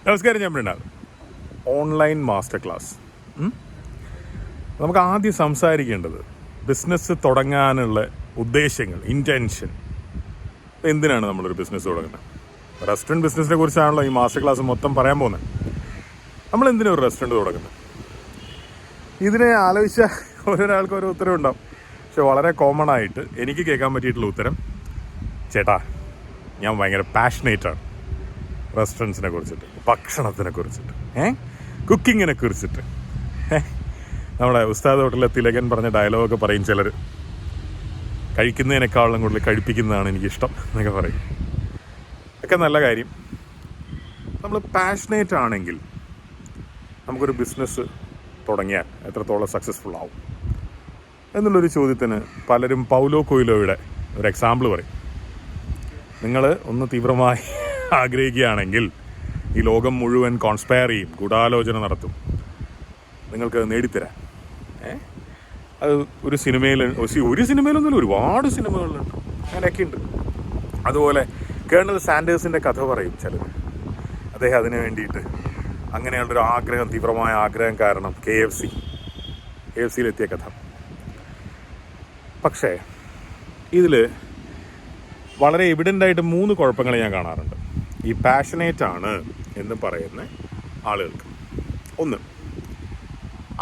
നമസ്കാരം, ഞാൻ Mrunal. Online master class. നമുക്ക് ആദ്യം സംസാരിക്കേണ്ടത് ബിസിനസ് തുടങ്ങാനുള്ള ഉദ്ദേശങ്ങൾ, ഇൻറ്റൻഷൻ. എന്തിനാണ് നമ്മളൊരു ബിസിനസ് തുടങ്ങുന്നത്? റെസ്റ്റോറൻറ്റ് ബിസിനസ്സിനെ കുറിച്ചാണല്ലോ ഈ മാസ്റ്റർ ക്ലാസ് മൊത്തം പറയാൻ പോകുന്നത്. നമ്മൾ എന്തിനാണ് ഒരു റെസ്റ്റോറൻറ്റ് തുടങ്ങുന്നത്? ഇതിനെ ആലോചിച്ച ഓരോരാൾക്ക് ഓരോ ഉത്തരം ഉണ്ടാവും. പക്ഷെ വളരെ കോമൺ ആയിട്ട് എനിക്ക് കേൾക്കാൻ പറ്റിയിട്ടുള്ള ഉത്തരം, ചേട്ടാ ഞാൻ ഭയങ്കര പാഷനേറ്റാണ് റെസ്റ്റോറൻറ്റ്സിനെ കുറിച്ചിട്ട്, ഭക്ഷണത്തിനെ കുറിച്ചിട്ട്, കുക്കിങ്ങിനെ കുറിച്ചിട്ട്. നമ്മുടെ ഉസ്താദ് ഹോട്ടലിലെ തിലകൻ പറഞ്ഞ ഡയലോഗൊക്കെ പറയും ചിലർ, കഴിക്കുന്നതിനേക്കാളും കൂടുതൽ കഴിപ്പിക്കുന്നതാണ് എനിക്കിഷ്ടം എന്നൊക്കെ പറയും. ഒക്കെ നല്ല കാര്യം. നമ്മൾ പാഷനേറ്റ് ആണെങ്കിൽ നമുക്കൊരു ബിസിനസ് തുടങ്ങിയാൽ എത്രത്തോളം സക്സസ്ഫുൾ ആവും എന്നുള്ളൊരു ചോദ്യത്തിന് പലരും പൗലോ കൊയ്ലോയുടെ ഒരു എക്സാമ്പിൾ പറയും. നിങ്ങൾ ഒന്ന് തീവ്രമായി ആഗ്രഹിക്കുകയാണെങ്കിൽ ഈ ലോകം മുഴുവൻ കോൺസ്പയർ ചെയ്യും, ഗൂഢാലോചന നടത്തും, നിങ്ങൾക്ക് നേടിത്തരാൻ. അത് ഒരു സിനിമയിലൊന്നുമില്ല, ഒരുപാട് സിനിമകളിലുണ്ട്, അങ്ങനെയൊക്കെ ഉണ്ട്. അതുപോലെ കേണൽ സാൻഡേഴ്സിൻ്റെ കഥ പറയും ചിലർ. അദ്ദേഹം അതിന് വേണ്ടിയിട്ട് അങ്ങനെയുള്ളൊരു ആഗ്രഹം, തീവ്രമായ ആഗ്രഹം കാരണം KFCയിലെത്തിയ കഥ. പക്ഷേ ഇതിൽ വളരെ എവിഡൻ്റായിട്ട് 3 കുഴപ്പങ്ങൾ ഞാൻ കാണാറുണ്ട് ഈ പാഷനേറ്റ് ആണ് എന്ന് പറയുന്ന ആളുകൾക്ക്. ഒന്ന്,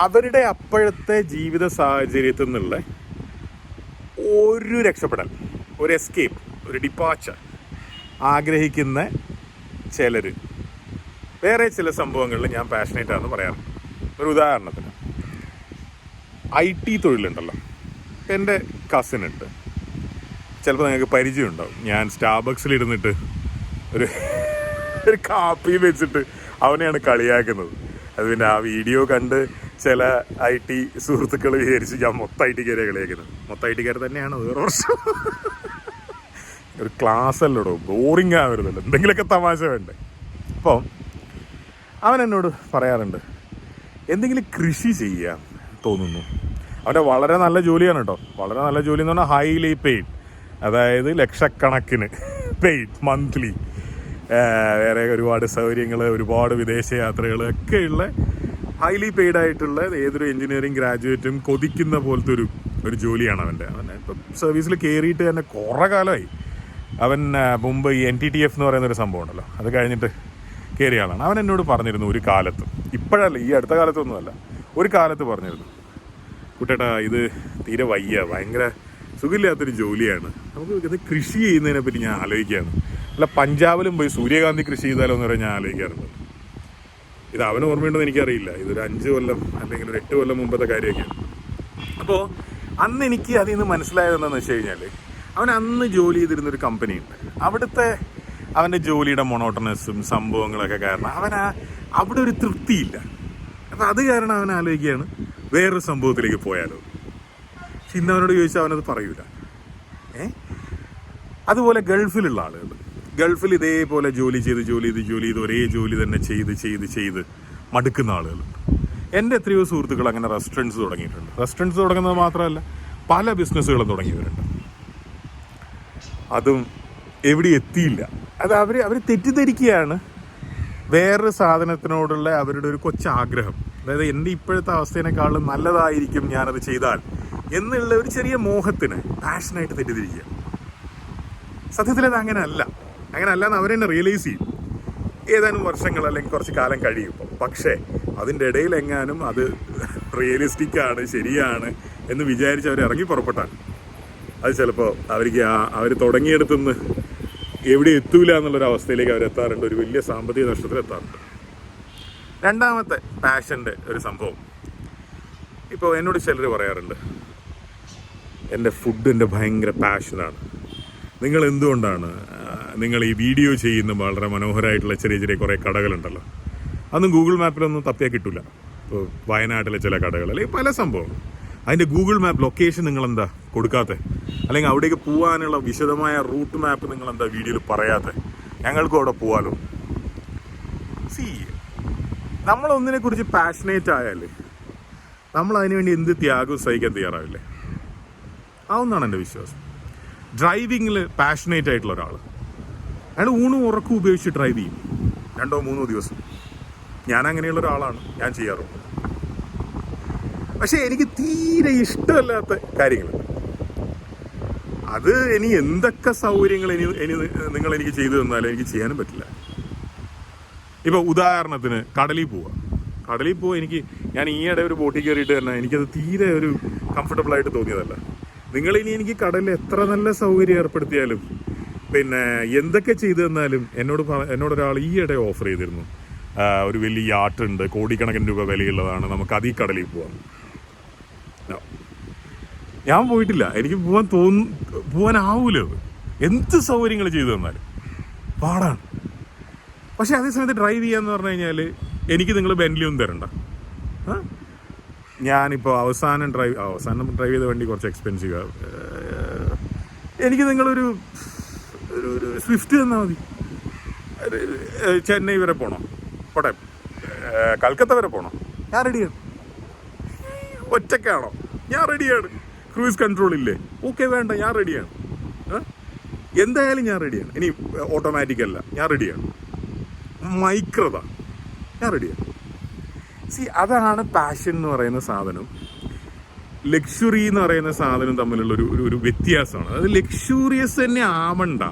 അവരുടെ അപ്പോഴത്തെ ജീവിത സാഹചര്യത്തിൽ നിന്നുള്ള ഒരു രക്ഷപ്പെടൽ, ഒരു എസ്കേപ്പ്, ഒരു ഡിപ്പാച്ചർ ആഗ്രഹിക്കുന്ന ചിലർ വേറെ ചില സംഭവങ്ങളിൽ ഞാൻ പാഷനേറ്റ് ആണെന്ന് പറയാറുണ്ട്. ഒരു ഉദാഹരണത്തിന് IT തൊഴിലുണ്ടല്ലോ. എൻ്റെ കസിനുണ്ട്, ചിലപ്പോൾ നിങ്ങൾക്ക് പരിചയമുണ്ടാവും. ഞാൻ സ്റ്റാർബക്സിലിരുന്നിട്ട് ഒരു കാപ്പി വെച്ചിട്ട് അവനെയാണ് കളിയാക്കുന്നത്. അത് പിന്നെ ആ വീഡിയോ കണ്ട് ചില IT സുഹൃത്തുക്കൾ വിചാരിച്ച് ഞാൻ മൊത്തം IT കാരെ കളിയാക്കുന്നത്. മൊത്തം IT കാർ തന്നെയാണ് വേറെ വർഷം. ഒരു ക്ലാസ് അല്ലടോ, ബോറിങ് ആവരുതല്ലോ, എന്തെങ്കിലുമൊക്കെ തമാശ വേണ്ടേ. അപ്പോൾ അവൻ എന്നോട് പറയാറുണ്ട്, എന്തെങ്കിലും കൃഷി ചെയ്യാൻ തോന്നുന്നു. അവൻ്റെ വളരെ നല്ല ജോലിയാണ് കേട്ടോ, വളരെ നല്ല ജോലി എന്ന് പറഞ്ഞാൽ ഹൈലി പെയ്ഡ്, അതായത് ലക്ഷക്കണക്കിന് പെയ്ഡ് മന്ത്ലി, വേറെ ഒരുപാട് സൗകര്യങ്ങൾ, ഒരുപാട് വിദേശ യാത്രകൾ ഒക്കെയുള്ള ഹൈലി പെയ്ഡ് ആയിട്ടുള്ള ഏതൊരു എൻജിനീയറിംഗ് ഗ്രാജുവേറ്റും കൊതിക്കുന്ന പോലത്തെ ഒരു ജോലിയാണ് അവൻ്റെ. ഇപ്പം സർവീസിൽ കയറിയിട്ട് തന്നെ കുറേ കാലമായി. അവൻ മുമ്പ് ഈ NTTF എന്ന് പറയുന്നൊരു സംഭവം ഉണ്ടല്ലോ, അത് കഴിഞ്ഞിട്ട് കയറിയ ആളാണ്. അവൻ എന്നോട് പറഞ്ഞിരുന്നു ഒരു കാലത്ത്, ഇപ്പോഴല്ല, ഈ അടുത്ത കാലത്തൊന്നുമല്ല, ഒരു കാലത്ത് പറഞ്ഞിരുന്നു, കുട്ടേട്ടാ ഇത് തീരെ വയ്യ, ഭയങ്കര സുഖമില്ലാത്തൊരു ജോലിയാണ്, നമുക്ക് ഇത് കൃഷി ചെയ്യുന്നതിനെ പറ്റി ഞാൻ ആലോചിക്കുകയാണ്. അല്ല പഞ്ചാബിലും പോയി സൂര്യകാന്തി കൃഷി ചെയ്താലോ എന്ന് പറഞ്ഞാൽ ഞാൻ ആലോചിക്കാറുണ്ട്. ഇത് അവന് ഓർമ്മയുണ്ടെന്ന് എനിക്കറിയില്ല, ഇതൊരു 5 കൊല്ലം അല്ലെങ്കിൽ ഒരു 8 കൊല്ലം മുമ്പത്തെ കാര്യമൊക്കെയാണ്. അപ്പോൾ അന്ന് എനിക്ക് അതിൽ നിന്ന് മനസ്സിലായതെന്താണെന്ന് വെച്ച് കഴിഞ്ഞാൽ, അവൻ അന്ന് ജോലി ചെയ്തിരുന്നൊരു കമ്പനിയുണ്ട്. അവിടുത്തെ അവൻ്റെ ജോലിയുടെ മൊണോട്ടണസും സംഭവങ്ങളൊക്കെ കാരണം അവിടെ ഒരു തൃപ്തിയില്ല. അപ്പം അത് കാരണം അവൻ ആലോചിക്കുകയാണ് വേറൊരു സംഭവത്തിലേക്ക് പോയാലോ. പക്ഷെ ഇന്ന് അവനോട് ചോദിച്ചാൽ അവനത് പറയൂല. അതുപോലെ ഗൾഫിലുള്ള ആളുകൾ, ഗൾഫിൽ ഇതേപോലെ ജോലി ചെയ്ത് ഒരേ ജോലി തന്നെ ചെയ്ത് മടുക്കുന്ന ആളുകളുണ്ട്. എൻ്റെ എത്രയോ സുഹൃത്തുക്കൾ അങ്ങനെ റെസ്റ്റോറൻറ്റ്സ് തുടങ്ങിയിട്ടുണ്ട്. റെസ്റ്റോറൻറ്റ്സ് തുടങ്ങുന്നത് മാത്രമല്ല, പല ബിസിനസ്സുകളും തുടങ്ങിയവരുണ്ട്. അതും എവിടെ എത്തിയില്ല. അത് അവർ തെറ്റിദ്ധരിക്കുകയാണ് വേറൊരു സാധനത്തിനോടുള്ള അവരുടെ ഒരു കൊച്ചാഗ്രഹം. അതായത് എൻ്റെ ഇപ്പോഴത്തെ അവസ്ഥേനേക്കാളും നല്ലതായിരിക്കും ഞാനത് ചെയ്താൽ എന്നുള്ള ഒരു ചെറിയ മോഹത്തിന് പാഷനായിട്ട് തെറ്റിദ്ധരിക്കുക. സത്യത്തിൽ അത് അങ്ങനെയല്ല എന്ന് അവരെന്നെ റിയലൈസ് ചെയ്യും. ഏതാനും വർഷങ്ങൾ അല്ലെങ്കിൽ കുറച്ച് കാലം കഴിയുമ്പോൾ. പക്ഷേ അതിൻ്റെ ഇടയിൽ എങ്ങാനും അത് റിയലിസ്റ്റിക്കാണ്, ശരിയാണ് എന്ന് വിചാരിച്ച് അവർ ഇറങ്ങി പുറപ്പെട്ടാൽ അത് ചിലപ്പോൾ അവർ തുടങ്ങിയെടുത്തുനിന്ന് എവിടെ എത്തൂല എന്നുള്ളൊരവസ്ഥയിലേക്ക് അവരെത്താറുണ്ട്, ഒരു വലിയ സാമ്പത്തിക നഷ്ടത്തിലെത്താറുണ്ട്. രണ്ടാമത്തെ പാഷൻ്റെ ഒരു സംഭവം, ഇപ്പോൾ എന്നോട് ചിലർ പറയാറുണ്ട്, എൻ്റെ ഫുഡിൻ്റെ ഭയങ്കര പാഷനാണ്. നിങ്ങൾ എന്തുകൊണ്ടാണ് നിങ്ങൾ ഈ വീഡിയോ ചെയ്യുന്ന വളരെ മനോഹരമായിട്ടുള്ള ചെറിയ കുറേ കടകളുണ്ടല്ലോ, അതൊന്നും ഗൂഗിൾ മാപ്പിലൊന്നും തപ്പിയാൽ കിട്ടില്ല. ഇപ്പോൾ വയനാട്ടിലെ ചില കടകൾ അല്ലെങ്കിൽ പല സംഭവം, അതിൻ്റെ ഗൂഗിൾ മാപ്പ് ലൊക്കേഷൻ നിങ്ങളെന്താ കൊടുക്കാത്തത്? അല്ലെങ്കിൽ അവിടേക്ക് പോകാനുള്ള വിശദമായ റൂട്ട് മാപ്പ് നിങ്ങളെന്താ വീഡിയോയിൽ പറയാത്തത്? ഞങ്ങൾക്കും അവിടെ പോകാമല്ലോ. നമ്മളൊന്നിനെക്കുറിച്ച് പാഷനേറ്റ് ആയാൽ നമ്മൾ അതിനുവേണ്ടി എന്ത് ത്യാഗവും സഹിക്കാൻ തയ്യാറാവില്ലേ? അതൊന്നാണ് എൻ്റെ വിശ്വാസം. ഡ്രൈവിങ്ങിൽ പാഷനേറ്റ് ആയിട്ടുള്ള ഒരാൾ, അയാൾ ഊണും ഉറക്കം ഉപയോഗിച്ച് ഡ്രൈവ് ചെയ്യും. 2-3 ദിവസം. ഞാൻ അങ്ങനെയുള്ള ഒരാളാണ്, ഞാൻ ചെയ്യാറുണ്ട്. പക്ഷെ എനിക്ക് തീരെ ഇഷ്ടമല്ലാത്ത കാര്യങ്ങളുണ്ട്. അത് ഇനി എന്തൊക്കെ സൗകര്യങ്ങൾ നിങ്ങൾ എനിക്ക് ചെയ്തു തന്നാലും എനിക്ക് ചെയ്യാനും പറ്റില്ല. ഇപ്പോൾ ഉദാഹരണത്തിന് കടലിൽ പോവുക ഞാൻ ഈയിടെ ഒരു ബോട്ടിൽ കയറിയിട്ട് തന്നെ എനിക്കത് തീരെ ഒരു കംഫർട്ടബിളായിട്ട് തോന്നിയതല്ല. നിങ്ങളിനി എനിക്ക് കടലിൽ എത്ര നല്ല സൗകര്യം ഏർപ്പെടുത്തിയാലും പിന്നെ എന്തൊക്കെ ചെയ്തു തന്നാലും എന്നോടൊരാൾ ഈയിടെ ഓഫർ ചെയ്തിരുന്നു, ഒരു വലിയ യാട്ടുണ്ട്, കോടിക്കണക്കിന് രൂപ വിലയുള്ളതാണ്, നമുക്ക് അതീ കടലിൽ പോവാം. ഞാൻ പോയിട്ടില്ല, എനിക്ക് പോവാനാവൂല. അത് എന്ത് സൗകര്യങ്ങൾ ചെയ്തു തന്നാലും പാടാണ്. പക്ഷെ അതേസമയത്ത് ഡ്രൈവ് ചെയ്യാന്ന് പറഞ്ഞു കഴിഞ്ഞാൽ എനിക്ക് നിങ്ങൾ ബെന്റ്ലി ഒന്നും തരണ്ട. ഞാനിപ്പോൾ അവസാനം ഡ്രൈവ് ചെയ്ത വണ്ടി കുറച്ച് എക്സ്പെൻസീവ്. എനിക്ക് നിങ്ങളൊരു സ്വിഫ്റ്റ് തന്നാൽ മതി. ചെന്നൈ വരെ പോകണം, പോട്ടെ കൽക്കത്ത വരെ പോകണം, ഞാൻ റെഡിയാണ്. ഒറ്റയ്ക്കാണോ, ഞാൻ റെഡിയാണ്. ക്രൂയിസ് കൺട്രോൾ ഇല്ലേ, ഓക്കെ വേണ്ട, ഞാൻ റെഡിയാണ്. എന്തായാലും ഞാൻ റെഡിയാണ്. ഇനി ഓട്ടോമാറ്റിക് അല്ല, ഞാൻ റെഡിയാണ്. മൈക്രത, ഞാൻ റെഡിയാണ്. അതാണ് പാഷൻ എന്ന് പറയുന്ന സാധനം, ലക്ഷറി എന്ന് പറയുന്ന സാധനം തമ്മിലുള്ള ഒരു വ്യത്യാസമാണ്. അത് ലക്ഷൂറിയസ് തന്നെ ആവണ്ട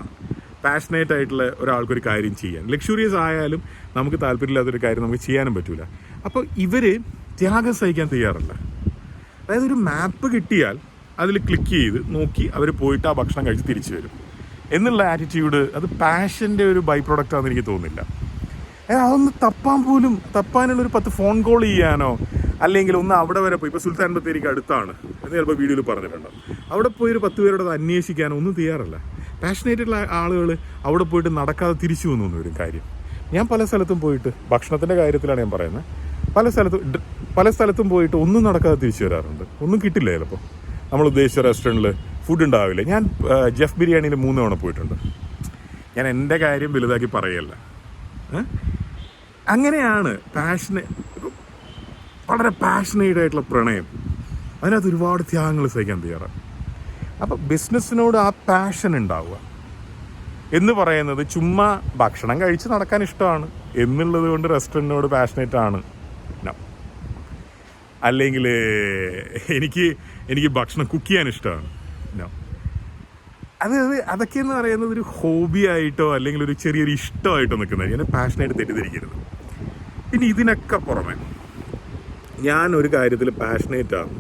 പാഷനേറ്റ് ആയിട്ടുള്ള ഒരാൾക്കൊരു കാര്യം ചെയ്യാൻ. ലക്ഷൂറിയസ് ആയാലും നമുക്ക് താല്പര്യമില്ലാത്തൊരു കാര്യം നമുക്ക് ചെയ്യാനും പറ്റൂല. അപ്പോൾ ഇവർ ത്യാഗം സഹിക്കാൻ തയ്യാറല്ല. അതായത് ഒരു മാപ്പ് കിട്ടിയാൽ അതിൽ ക്ലിക്ക് ചെയ്ത് നോക്കി അവർ പോയിട്ട് ആ ഭക്ഷണം കഴിച്ച് തിരിച്ചു വരും എന്നുള്ള ആറ്റിറ്റ്യൂഡ്, അത് പാഷൻ്റെ ഒരു ബൈ പ്രൊഡക്റ്റ് ആണെന്ന് എനിക്ക് തോന്നുന്നില്ല. അതൊന്ന് തപ്പാനുള്ളൊരു 10 ഫോൺ കോൾ ചെയ്യാനോ, അല്ലെങ്കിൽ ഒന്ന് അവിടെ വരെ പോയി, ഇപ്പോൾ സുൽത്താൻ ബത്തേരിക്ക് അടുത്താണ് എന്ന് ചിലപ്പോൾ വീഡിയോയിൽ പറഞ്ഞിട്ടുണ്ട്, അവിടെ പോയി ഒരു 10 പേരോട് അന്വേഷിക്കാനോ ഒന്നും തയ്യാറല്ല. പാഷനേറ്റുള്ള ആളുകൾ അവിടെ പോയിട്ട് നടക്കാതെ തിരിച്ചു വന്നു ഒരു കാര്യം. ഞാൻ പല സ്ഥലത്തും പോയിട്ട്, ഭക്ഷണത്തിൻ്റെ കാര്യത്തിലാണ് ഞാൻ പറയുന്നത്, പല സ്ഥലത്തും പോയിട്ട് ഒന്നും നടക്കാതെ തിരിച്ചു വരാറുണ്ട്. ഒന്നും കിട്ടില്ല. ചിലപ്പോൾ നമ്മൾ ഉദ്ദേശിച്ച റെസ്റ്റോറൻറ്റിൽ ഫുഡ് ഉണ്ടാവില്ല. ഞാൻ ജെഫ് ബിരിയാണിയിൽ 3 തവണ പോയിട്ടുണ്ട്. ഞാൻ എൻ്റെ കാര്യം വലുതാക്കി പറയല്ല. അങ്ങനെയാണ് വളരെ പാഷനേറ്റ് ആയിട്ടുള്ള പ്രണയം. അതിനകത്ത് ഒരുപാട് ത്യാഗങ്ങൾ സഹിക്കാൻ തയ്യാറാണ്. അപ്പം ബിസിനസ്സിനോട് ആ പാഷൻ ഉണ്ടാവുക എന്ന് പറയുന്നത് ചുമ്മാ ഭക്ഷണം കഴിച്ച് നടക്കാൻ ഇഷ്ടമാണ് എന്നുള്ളത് കൊണ്ട് റെസ്റ്റോറൻറ്റിനോട് പാഷനേറ്റ് ആണ്. അല്ലെങ്കിൽ എനിക്ക് ഭക്ഷണം കുക്ക് ചെയ്യാൻ ഇഷ്ടമാണ്. അതൊക്കെ എന്ന് പറയുന്നത് ഒരു ഹോബി ആയിട്ടോ അല്ലെങ്കിൽ ഒരു ചെറിയൊരു ഇഷ്ടമായിട്ടോ നിൽക്കുന്നത്. ഞാൻ പാഷനായിട്ട് തെറ്റിദ്ധരിക്കരുത്. പിന്നെ ഇതിനൊക്കെ പുറമെ ഞാൻ ഒരു കാര്യത്തിൽ പാഷനേറ്റ് ആകും,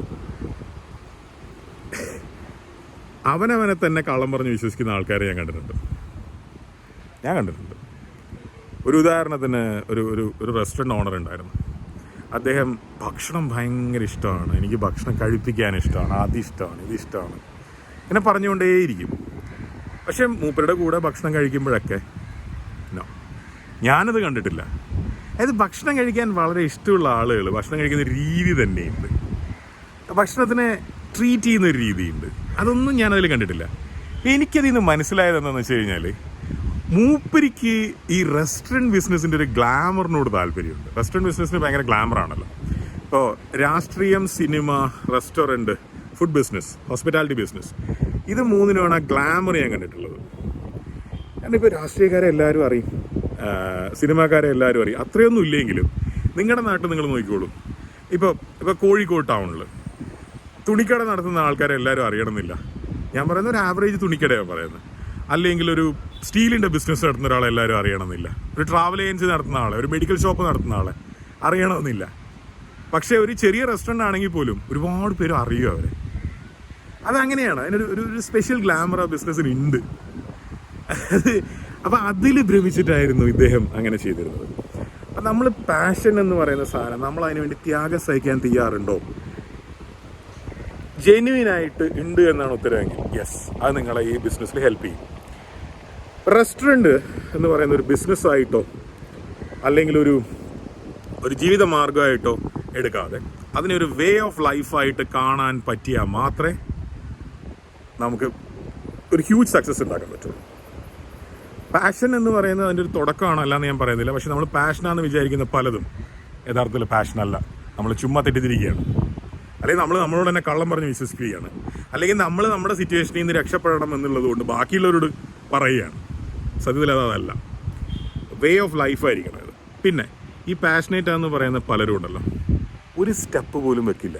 അവനവനെ തന്നെ കള്ളം പറഞ്ഞ് വിശ്വസിക്കുന്ന ആൾക്കാരെ ഞാൻ കണ്ടിട്ടുണ്ട്. ഒരു ഉദാഹരണത്തിന് ഒരു റെസ്റ്റോറൻറ്റ് ഓണർ ഉണ്ടായിരുന്നു. അദ്ദേഹം ഭക്ഷണം ഭയങ്കര ഇഷ്ടമാണ്, എനിക്ക് ഭക്ഷണം കഴിപ്പിക്കാൻ ഇഷ്ടമാണ്, അതിഷ്ടമാണ്, ഇതിഷ്ടമാണ്, ഇങ്ങനെ പറഞ്ഞുകൊണ്ടേയിരിക്കും. പക്ഷെ മൂപ്പരുടെ കൂടെ ഭക്ഷണം കഴിക്കുമ്പോഴൊക്കെ ഞാനത് കണ്ടിട്ടില്ല. അതായത് ഭക്ഷണം കഴിക്കാൻ വളരെ ഇഷ്ടമുള്ള ആളുകൾ ഭക്ഷണം കഴിക്കുന്ന രീതി തന്നെയുണ്ട്, ഭക്ഷണത്തിനെ ട്രീറ്റ് ചെയ്യുന്ന ഒരു രീതിയുണ്ട്. അതൊന്നും ഞാനതിൽ കണ്ടിട്ടില്ല. എനിക്കതിൽ നിന്ന് മനസ്സിലായത് എന്താണെന്ന് വെച്ച് കഴിഞ്ഞാൽ, മൂപ്പരിക്ക് ഈ റെസ്റ്റോറൻറ്റ് ബിസിനസ്സിൻ്റെ ഒരു ഗ്ലാമറിനോട് താല്പര്യമുണ്ട്. റെസ്റ്റോറൻറ്റ് ബിസിനസ്സിന് ഭയങ്കര ഗ്ലാമറാണല്ലോ. ഇപ്പോൾ രാഷ്ട്രീയം, cinema, restaurant, food business, hospitality business, ഇത് മൂന്നിനുമാണ് ആ ഗ്ലാമർ ഞാൻ കണ്ടിട്ടുള്ളത്. കാരണം ഇപ്പോൾ രാഷ്ട്രീയക്കാരെ എല്ലാവരും അറിയും, സിനിമാക്കാരെ എല്ലാവരും അറിയും. അത്രയൊന്നും ഇല്ലെങ്കിലും നിങ്ങളുടെ നാട്ടിൽ നിങ്ങൾ നോക്കിക്കോളൂ. ഇപ്പോൾ കോഴിക്കോട് ടൗണിൽ തുണിക്കട നടത്തുന്ന ആൾക്കാരെ എല്ലാവരും അറിയണമെന്നില്ല. ഞാൻ പറയുന്ന ഒരു ആവറേജ് തുണിക്കടയാണ് പറയുന്നത്. അല്ലെങ്കിൽ ഒരു സ്റ്റീലിൻ്റെ ബിസിനസ് നടത്തുന്ന ഒരാളെ എല്ലാവരും അറിയണമെന്നില്ല. ഒരു ട്രാവൽ ഏജൻസി നടത്തുന്ന ആളെ, ഒരു മെഡിക്കൽ ഷോപ്പ് നടത്തുന്ന ആളെ അറിയണമെന്നില്ല. പക്ഷേ ഒരു ചെറിയ റെസ്റ്റോറൻ്റ് ആണെങ്കിൽ പോലും ഒരുപാട് പേര് അറിയും അവരെ. അതങ്ങനെയാണ്, അതിനൊരു സ്പെഷ്യൽ ഗ്ലാമർ ആ ബിസിനസ്സിനുണ്ട്. അപ്പം അതിൽ ഭ്രമിച്ചിട്ടായിരുന്നു ഇദ്ദേഹം അങ്ങനെ ചെയ്തിരുന്നത്. അപ്പം നമ്മൾ പാഷൻ എന്ന് പറയുന്ന സാധനം നമ്മൾ അതിനു വേണ്ടി ത്യാഗം സഹിക്കാൻ തയ്യാറുണ്ടോ? ജെന്യുവിനായിട്ട് ഉണ്ട് എന്നാണ് ഉത്തരവെങ്കിൽ യെസ്, അത് നിങ്ങളെ ഈ ബിസിനസ്സിൽ ഹെൽപ്പ് ചെയ്യും. റെസ്റ്റോറൻറ്റ് എന്ന് പറയുന്ന ഒരു ബിസിനസ്സായിട്ടോ അല്ലെങ്കിൽ ഒരു ജീവിത മാർഗമായിട്ടോ എടുക്കാതെ അതിനൊരു വേ ഓഫ് ലൈഫായിട്ട് കാണാൻ പറ്റിയാൽ മാത്രമേ നമുക്ക് ഒരു ഹ്യൂജ് സക്സസ് ഉണ്ടാക്കാൻ പറ്റുള്ളൂ. പാഷൻ എന്ന് പറയുന്നത് അതിൻ്റെ ഒരു തുടക്കമാണ്, അല്ലാന്ന് ഞാൻ പറയുന്നില്ല. പക്ഷെ നമ്മൾ പാഷനാണെന്ന് വിചാരിക്കുന്ന പലതും യഥാർത്ഥത്തിൽ പാഷനല്ല. നമ്മൾ ചുമ്മാ തെറ്റിദ്ധരിക്കുകയാണ്. അല്ലെങ്കിൽ നമ്മളോട് തന്നെ കള്ളം പറഞ്ഞ് വിശ്വസിക്കുകയാണ്. അല്ലെങ്കിൽ നമ്മൾ നമ്മുടെ സിറ്റുവേഷനിൽ നിന്ന് രക്ഷപ്പെടണം എന്നുള്ളത് കൊണ്ട് ബാക്കിയുള്ളവരോട് പറയുകയാണ്. സത്യത്തിൽ അതല്ല. വേ ഓഫ് ലൈഫായിരിക്കണം ഇത്. പിന്നെ ഈ പാഷനേറ്റാന്ന് പറയുന്ന പലരും ഉണ്ടല്ലോ, ഒരു സ്റ്റെപ്പ് പോലും വെക്കില്ല,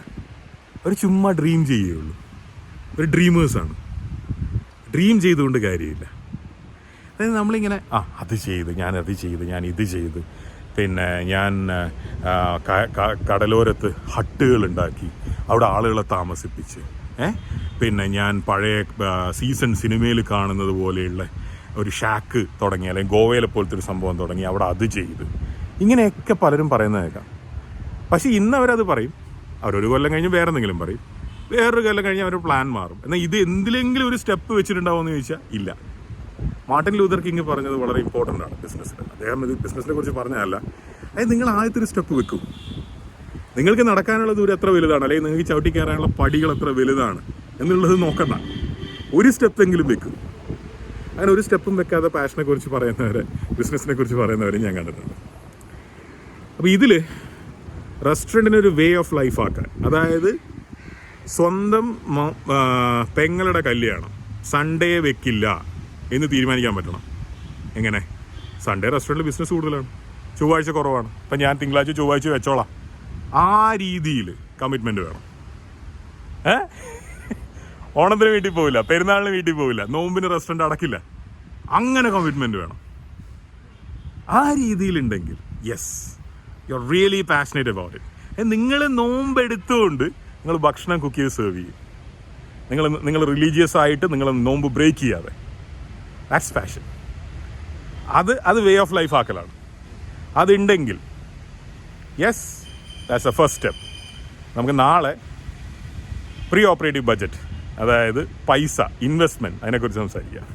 അവർ ചുമ്മാ ഡ്രീം ചെയ്യുകയുള്ളൂ. ഒരു ഡ്രീമേഴ്സാണ്. ഡ്രീം ചെയ്തുകൊണ്ട് കാര്യമില്ല. അതായത് നമ്മളിങ്ങനെ അത് ചെയ്ത്, ഞാൻ ഇത് ചെയ്ത്, പിന്നെ ഞാൻ കടലോരത്ത് ഹട്ടുകൾ ഉണ്ടാക്കി അവിടെ ആളുകളെ താമസിപ്പിച്ച്, പിന്നെ ഞാൻ പഴയ സീസൺ സിനിമയിൽ കാണുന്നത് പോലെയുള്ള ഒരു ഷാക്ക് തുടങ്ങി, അല്ലെങ്കിൽ ഗോവയിലെ പോലത്തെ ഒരു സംഭവം തുടങ്ങി അവിടെ അത് ചെയ്ത്, ഇങ്ങനെയൊക്കെ പലരും പറയുന്നത് കേൾക്കാം. പക്ഷേ ഇന്ന് അവരത് പറയും, അവരൊരു കൊല്ലം കഴിഞ്ഞ് വേറെ എന്തെങ്കിലും പറയും, വേറൊരു കൊല്ലം കഴിഞ്ഞ് അവരുടെ പ്ലാൻ മാറും. എന്നാൽ ഇത് എന്തിലെങ്കിലും ഒരു സ്റ്റെപ്പ് വെച്ചിട്ടുണ്ടാവുമെന്ന് ചോദിച്ചാൽ ഇല്ല. മാർട്ടിൻ ലൂതർ കിങ് പറഞ്ഞത് വളരെ ഇമ്പോർട്ടൻ്റ് ആണ് ബിസിനസ്സിൽ. അദ്ദേഹം ഇത് ബിസിനസ്സിനെ കുറിച്ച് പറഞ്ഞതല്ല, അതായത് നിങ്ങൾ ആദ്യത്തെ ഒരു സ്റ്റെപ്പ് വെക്കും. നിങ്ങൾക്ക് നടക്കാനുള്ള ദൂരം എത്ര വലുതാണ്, അല്ലെങ്കിൽ നിങ്ങൾക്ക് ചവിട്ടി കയറാനുള്ള പടികൾ എത്ര വലുതാണ് എന്നുള്ളത് നോക്കണ്ട, ഒരു സ്റ്റെപ്പെങ്കിലും വെക്കും. അങ്ങനെ ഒരു സ്റ്റെപ്പും വെക്കാതെ പാഷനെ കുറിച്ച് പറയുന്നവരെ, ബിസിനസ്സിനെ കുറിച്ച് പറയുന്നവരെ ഞാൻ കണ്ടിട്ടുണ്ട്. അപ്പോൾ ഇതിൽ റെസ്റ്റോറൻറ്റിനൊരു വേ ഓഫ് ലൈഫ് ആക്കാൻ, അതായത് സ്വന്തം പെങ്ങളുടെ കല്യാണം സൺഡേ വെക്കില്ല എന്ന് തീരുമാനിക്കാൻ പറ്റണം. എങ്ങനെ? സൺഡേ റെസ്റ്റോറൻറ്റിൽ ബിസിനസ് കൂടുതലാണ്, ചൊവ്വാഴ്ച കുറവാണ്, അപ്പം ഞാൻ തിങ്കളാഴ്ച ചൊവ്വാഴ്ച വെച്ചോളാം. ആ രീതിയിൽ കമ്മിറ്റ്മെൻറ്റ് വേണം. ഓണത്തിന് വീട്ടിൽ പോവില്ല, പെരുന്നാളിന് വീട്ടിൽ പോവില്ല, നോമ്പിന് റെസ്റ്റോറൻറ്റ് അടക്കില്ല, അങ്ങനെ കമ്മിറ്റ്മെൻറ്റ് വേണം. ആ രീതിയിലുണ്ടെങ്കിൽ yes, you are really passionate about it. നിങ്ങൾ നോമ്പെടുത്തുകൊണ്ട് നിങ്ങൾ ഭക്ഷണം കുക്ക് ചെയ്ത് സെർവ് ചെയ്യും. നിങ്ങൾ റിലീജിയസ് ആയിട്ട് നിങ്ങൾ നോമ്പ് ബ്രേക്ക് ചെയ്യാതെ, ദാറ്റ്സ് പാഷൻ. അത് വേ ഓഫ് ലൈഫ് ആക്കലാണ്. അതുണ്ടെങ്കിൽ yes, that's a first step. നമുക്ക് നാളെ പ്രീ ഓപ്പറേറ്റീവ് ബഡ്ജറ്റ്, അതായത് പൈസ, ഇൻവെസ്റ്റ്മെൻറ്റ്, അതിനെക്കുറിച്ച് സംസാരിക്കാം.